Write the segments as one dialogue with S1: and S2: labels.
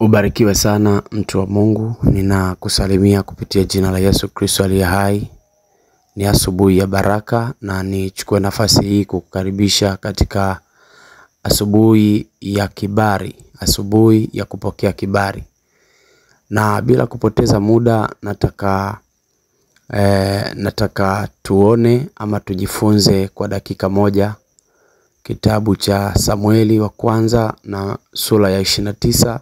S1: Ubarikiwe sana mtu wa Mungu, ninakusalimia kupitia jina la Yesu Kristo aliye hai. Ni asubuhi ya baraka na nichukue nafasi hii kukukaribisha katika asubuhi ya kibali, asubuhi ya kupokea kibali. Na bila kupoteza muda nataka tuone ama tujifunze kwa dakika moja kitabu cha Samueli wa kwanza na sura ya 29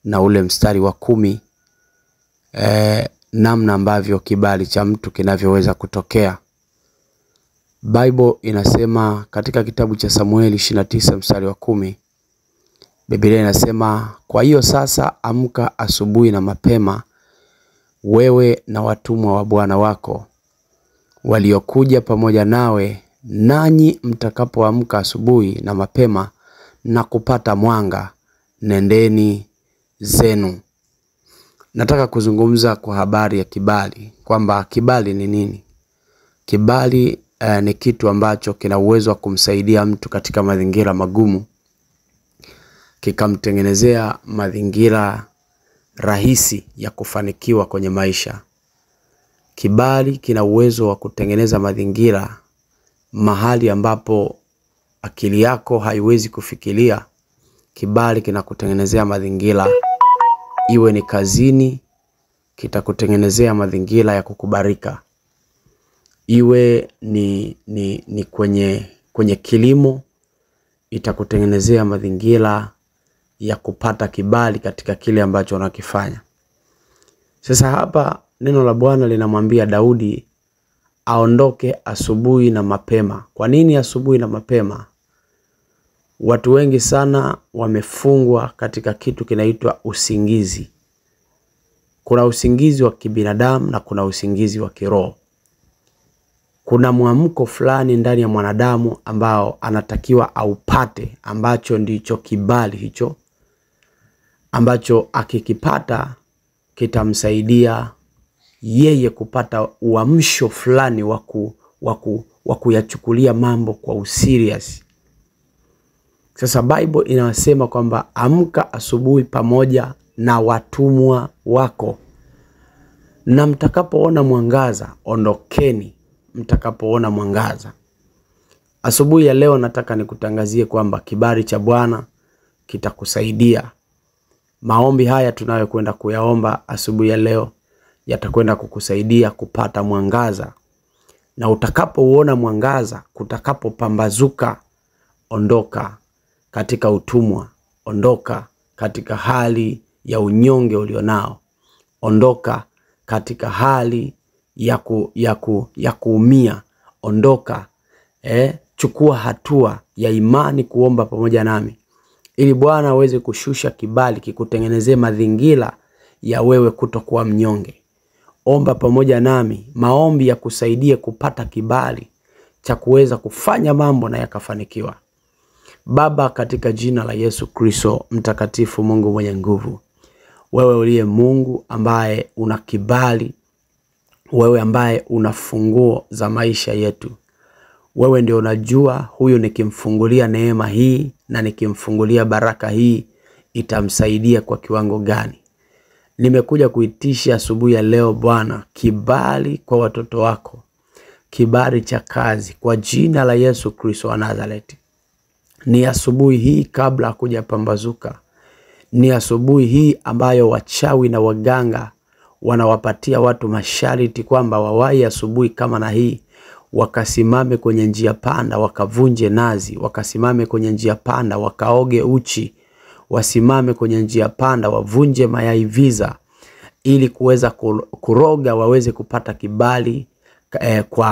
S1: na ule mstari wa 10, namna ambavyo kibali cha mtu kinavyoweza kutokea. Bible inasema katika kitabu cha Samueli 29 mstari wa 10, Biblia inasema, kwa hiyo sasa amka asubuhi na mapema, wewe na watumwa wa bwana wako waliokuja pamoja nawe, nanyi mtakapoamka asubuhi na mapema na kupata mwanga, nendeni zenu. Nataka kuzungumza kwa habari ya kibali, kwamba kibali ni nini? Kibali ni kitu ambacho kina uwezo wa kumsaidia mtu katika mazingira magumu, kikamtengenezea mazingira rahisi ya kufanikiwa kwenye maisha. Kibali kina uwezo wa kutengeneza mazingira mahali ambapo akili yako haiwezi kufikiria. Kibali kinakutengenezea mazingira, iwe ni kazini, kitakutengenezea mazingira ya kukubarika. Iwe ni kwenye kilimo, itakutengenezea mazingira ya kupata kibali katika kile ambacho unakifanya. Sasa hapa neno la Bwana linamwambia Daudi aondoke asubuhi na mapema. Kwa nini asubuhi na mapema? Watu wengi sana wamefungwa katika kitu kinaitwa usingizi. Kuna usingizi wa kibinadamu na kuna usingizi wa kiroho. Kuna mwamko fulani ndani ya mwanadamu ambao anatakiwa aupate, ambacho ndicho kibali hicho, ambacho akikipata kitamsaidia yeye kupata uamsho fulani wa kuyachukulia mambo kwa userious. Sasa Bible inasema kwamba amka asubuhi pamoja na watumwa wako, na mtakapoona mwangaza ondokeni. Mtakapoona mwangaza. Asubuhi ya leo nataka nikutangazie kwamba kibali cha Bwana kitakusaidia. Maombi haya tunayokwenda kuyaomba asubuhi ya leo yatakwenda kukusaidia kupata mwangaza. Na utakapouona mwangaza, kutakapopambazuka, ondoka katika utumwa, ondoka katika hali ya unyonge ulionao, ondoka katika hali ya kuumia, ondoka, chukua hatua ya imani kuomba pamoja nami, ili Bwana aweze kushusha kibali kikutengenezee mazingira ya wewe kutokuwa mnyonge. Omba pamoja nami, maombi ya kusaidia kupata kibali cha kuweza kufanya mambo na yakafanikiwa. Baba, katika jina la Yesu Kristo mtakatifu, Mungu mwenye nguvu, wewe uliye Mungu ambaye una kibali, wewe ambaye una funguo za maisha yetu. Wewe ndio unajua huyu nikimfungulia neema hii na nikimfungulia baraka hii itamsaidia kwa kiwango gani. Nimekuja kuitisha asubuhi ya leo Bwana kibali kwa watoto wako, kibali cha kazi kwa jina la Yesu Kristo wa Nazareti. Ni asubuhi hii kabla hakuja pambazuka. Ni asubuhi hii ambayo wachawi na waganga wanawapatia watu masharti kwamba wawai asubuhi kama na hii, wakasimame kwenye njia panda wakavunje nazi, wakasimame kwenye njia panda wakaoge uchi, wasimame kwenye njia panda wavunje mayai visa, ili kuweza kuroga waweze kupata kibali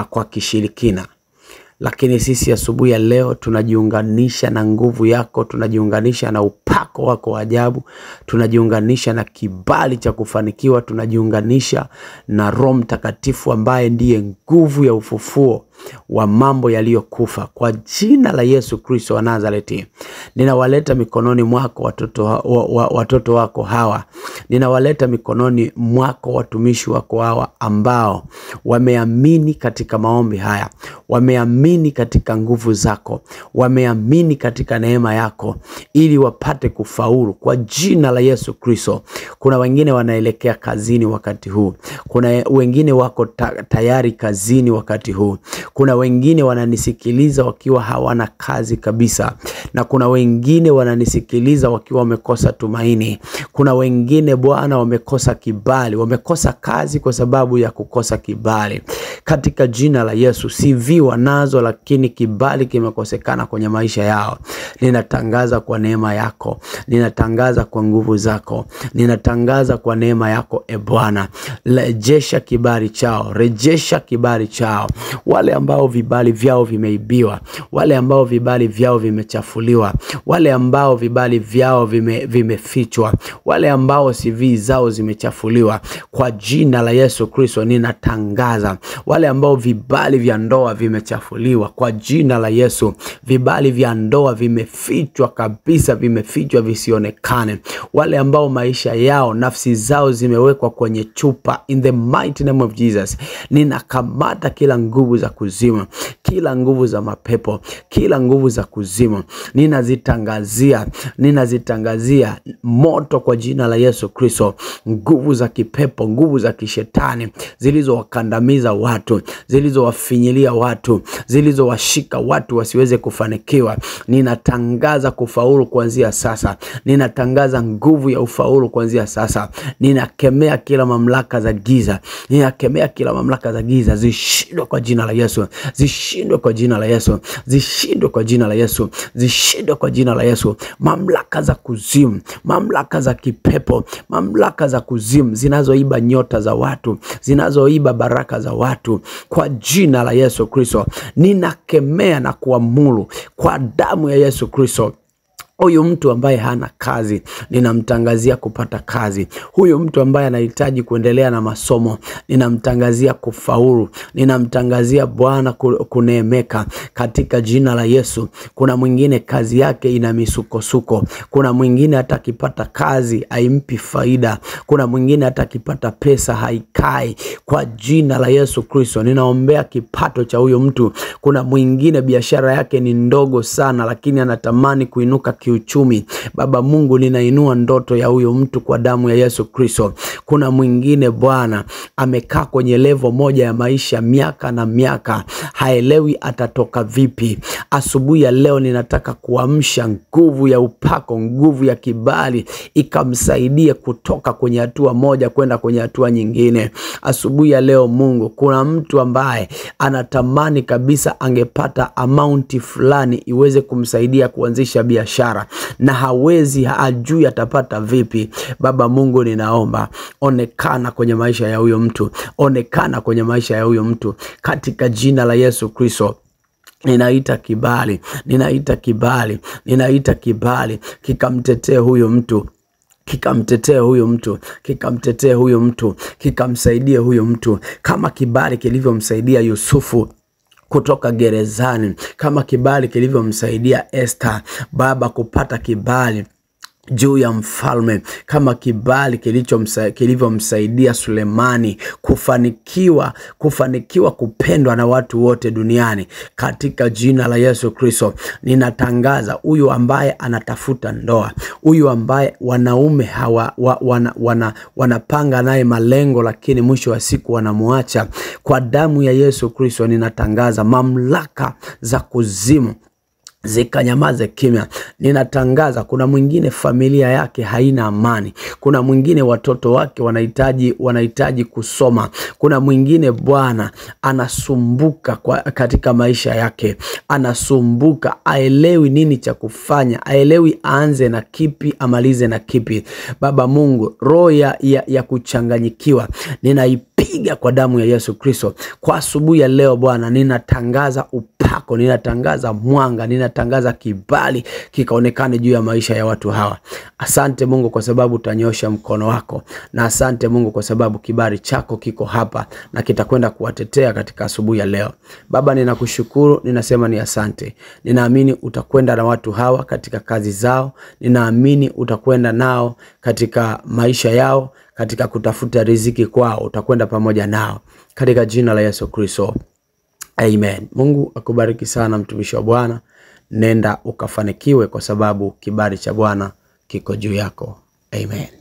S1: kwa kishirikina. Lakini sisi asubuhi ya leo tunajiunganisha na nguvu yako, tunajiunganisha na upako wako wa ajabu, tunajiunganisha na kibali cha kufanikiwa, tunajiunganisha na Roho Mtakatifu ambaye ndiye nguvu ya ufufuo wa mambo yaliyokufa. Kwa jina la Yesu Kristo wa Nazareti, ninawaleta mikononi mwako watoto wako hawa, ninawaleta mikononi mwako watumishi wako hawa ambao wameamini katika maombi haya, wameamini katika nguvu zako, wameamini katika neema yako, ili wapate kufaulu kwa jina la Yesu Kristo. Kuna wengine wanaelekea kazini wakati huu, kuna wengine wako tayari kazini wakati huu, kuna wengine wananisikiliza wakiwa hawana kazi kabisa, na kuna wengine wananisikiliza wakiwa wamekosa tumaini. Kuna wengine Bwana wamekosa kibali, wamekosa kazi kwa sababu ya kukosa kibali. Katika jina la Yesu, CV wanazo lakini kibali kimekosekana kwenye maisha yao. Ninatangaza kwa neema yako, ninatangaza kwa nguvu zako, ninatangaza kwa neema yako Bwana, rejesha kibali chao, rejesha kibali chao. Wale ambao vibali vyao vimeibiwa, wale ambao vibali vyao vimechafuliwa, wale ambao vibali vyao vimefichwa, wale ambao CV zao zimechafuliwa, kwa jina la Yesu Kristo ninatangaza. Wale ambao vibali vya ndoa vimechafuliwa, kwa jina la Yesu, vibali vya ndoa vimefichwa kabisa, vimefichwa visionekane. Wale ambao maisha yao, nafsi zao zimewekwa kwenye chupa, in the mighty name of Jesus, ninakamata kila nguvu za kuzimu, kila nguvu za mapepo, kila nguvu za kuzimu, ninazitangazia moto kwa jina la Yesu Kristo. Nguvu za kipepo, nguvu za kishetani zilizowakandamiza watu, zilizowafinyilia watu, zilizowashika watu wasiweze kufanikiwa, ninatangaza kufaulu kuanzia sasa. Ninatangaza nguvu ya ufaulu kuanzia sasa. Ninakemea kila mamlaka za giza, ninakemea kila mamlaka za giza, zishindwe kwa jina la Yesu, zishindwe kwa jina la Yesu, zishindwe kwa jina la Yesu, zishindwe kwa jina la Yesu. Mamlaka za kuzimu, mamlaka za kipepo, mamlaka za kuzimu zinazoiba nyota za watu, zinazoiba baraka za watu, kwa jina la Yesu Kristo ninakemea na kuamuru kwa damu ya Yesu Kristo. Huyu mtu ambaye hana kazi, ninamtangazia kupata kazi. Huyu mtu ambaye anahitaji kuendelea na masomo, ninamtangazia kufaulu. Ninamtangazia Bwana kuneemeka katika jina la Yesu. Kuna mwingine kazi yake ina misukosuko. Kuna mwingine atakipata kazi haimpi faida. Kuna mwingine atakipata pesa haikai. Kwa jina la Yesu Kristo ninaombea kipato cha huyo mtu. Kuna mwingine biashara yake ni ndogo sana lakini anatamani kuinuka kiuchumi. Baba Mungu, ninainua ndoto ya huyo mtu kwa damu ya Yesu Kristo. Kuna mwingine Bwana amekaa kwenye level moja ya maisha miaka na miaka, haelewi atatoka vipi. Asubuhi ya leo ninataka kuamsha nguvu ya upako, nguvu ya kibali ikamsaidie kutoka kwenye hatua moja kwenda kwenye hatua nyingine. Asubuhi ya leo Mungu, kuna mtu ambaye anatamani kabisa angepata amount fulani iweze kumsaidia kuanzisha biashara na hawezi, hajui atapata vipi. Baba Mungu, ninaomba onekana kwenye maisha ya huyo mtu, onekana kwenye maisha ya huyo mtu katika jina la Yesu Kristo. Ninaita kibali, ninaita kibali, ninaita kibali kikamtetee huyo mtu, kikamtetee huyo mtu, kikamtetee huyo mtu, kikamsaidie huyo mtu, kama kibali kilivyomsaidia Yusufu kutoka gerezani, kama kibali kilivyomsaidia Esther Baba kupata kibali juu ya mfalme, kama kibali kilivyomsaidia Sulemani kufanikiwa kupendwa na watu wote duniani. Katika jina la Yesu Kristo ninatangaza huyu ambaye anatafuta ndoa, huyu ambaye wanaume wanapanga naye malengo lakini mwisho wa siku wanamuacha, kwa damu ya Yesu Kristo ninatangaza mamlaka za kuzimu zikanyamaze kimya. Ninatangaza kuna mwingine familia yake haina amani. Kuna mwingine watoto wake wanahitaji kusoma. Kuna mwingine Bwana anasumbuka katika maisha yake. Anasumbuka, haelewi nini cha kufanya, haelewi aanze na kipi amalize na kipi. Baba Mungu, roho ya kuchanganyikiwa ninaipiga piga kwa damu ya Yesu Kristo. Kwa asubuhi ya leo Bwana, ninatangaza upako, ninatangaza mwanga, ninatangaza kibali kikaonekane juu ya maisha ya watu hawa. Asante Mungu kwa sababu utanyosha mkono wako, na asante Mungu kwa sababu kibali chako kiko hapa na kitakwenda kuwatetea katika asubuhi ya leo. Baba, ninakushukuru, ninasema ni asante. Ninaamini utakwenda na watu hawa katika kazi zao, ninaamini utakwenda nao katika maisha yao, katika kutafuta riziki kwao, utakwenda pamoja nao katika jina la Yesu Kristo. Amen. Mungu akubariki sana mtumishi wa Bwana. Nenda ukafanikiwe kwa sababu kibali cha Bwana kiko juu yako. Amen.